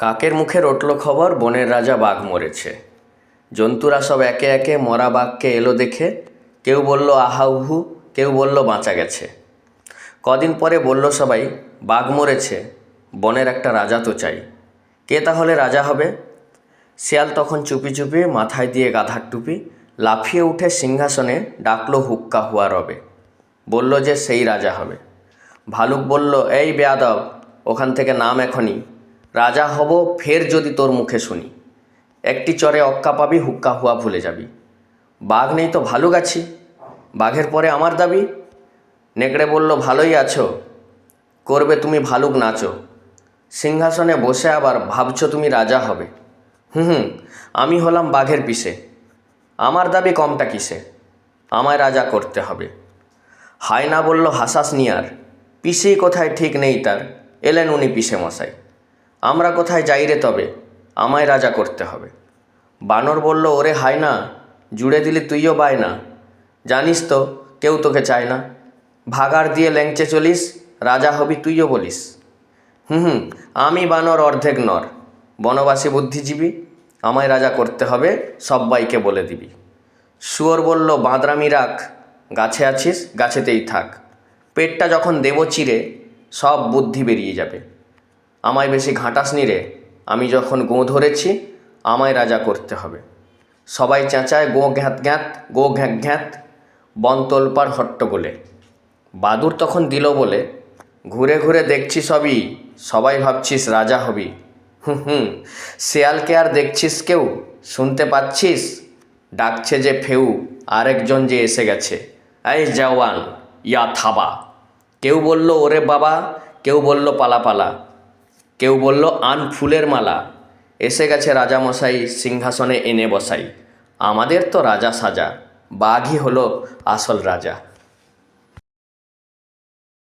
কাকের মুখে রটল খবর, বনের রাজা বাঘ মরেছে। জন্তুরা সব একে একে মরা বাঘকে এলো দেখে। কেউ বলল আহা উহু, কেউ বলল বাঁচা গেছে। কদিন পরে বলল সবাই, বাঘ মরেছে, বনের একটা রাজা তো চাই। কে তাহলে রাজা হবে? শিয়াল তখন চুপি চুপি মাথায় দিয়ে গাধার টুপি লাফিয়ে উঠে সিংহাসনে ডাকলো হুক্কা হুয়া রবে। বলল যে সেই রাজা হবে। ভালুক বলল, এই বেয়াদব, ওখান থেকে নাম এখনই। রাজা হব ফের যদি তোর মুখে শুনি। একটি চরে অক্কা পাবি, হুক্কা হুয়া ভুলে যাবি। বাঘ নেই তো ভালুক আছি, বাঘের পরে আমার দাবি। নেকড়ে বলল, ভালোই আছো, করবে তুমি ভালুক নাচো। সিংহাসনে বসে আবার ভাবছো তুমি রাজা হবে। হুম, আমি হলাম বাঘের পিসে, আমার দাবি কমটা কিসে, আমায় রাজা করতে হবে। হায়না বলল, হাসাস নিয়ার, পিসেই কোথায় ঠিক নেই তার, এলেন উনি পিসে মশাই। আমরা কোথায় যাই রে তবে, আমায় রাজা করতে হবে। বানর বলল, ওরে হায়না, জুড়ে দিলি তুইও বায়না, জানিস তো কেউ তোকে চায় না। ভাগাড় দিয়ে ল্যাংচে চলিস, রাজা হবি তুইও বলিস। হুম, আমি বানর অর্ধেক নর, বনবাসী বুদ্ধিজীবী, আমায় রাজা করতে হবে, সব্বাইকে বলে দিবি। শুয়োর বলল, বাঁদরামি রাখ, গাছে আছিস গাছেতেই থাক, পেটটা যখন দেব চিরে সব বুদ্ধি বেরিয়ে যাবে। আমায় বেশি ঘাঁটাস নি রে, আমি যখন গোঁ ধরেছি, আমায় রাজা করতে হবে। সবাই চেঁচায়, গো ঘ্যাঁত ঘ্যাঁত, গো ঘ্যাঁক ঘ্যাঁত, বন তোলপাড় হট্টগোলে। বাদুর তখন দিল বলে, ঘুরে ঘুরে দেখছি সবই, সবাই ভাবছিস রাজা হবি। হুম, শেয়ালকে আর দেখছিস কেউ, শুনতে পাচ্ছিস ডাকছে যে ফেউ, আরেকজন যে এসে গেছে, এই জওয়ান ইয়া থাবা। কেউ বলল ওরে বাবা, কেউ বলল পালা পালা, কেউ বলল আন ফুলের মালা। এসে গেছে রাজামশাই, সিংহাসনে এনে বসাই, আমাদের তো রাজা সাজা, বাঘই হলো আসল রাজা।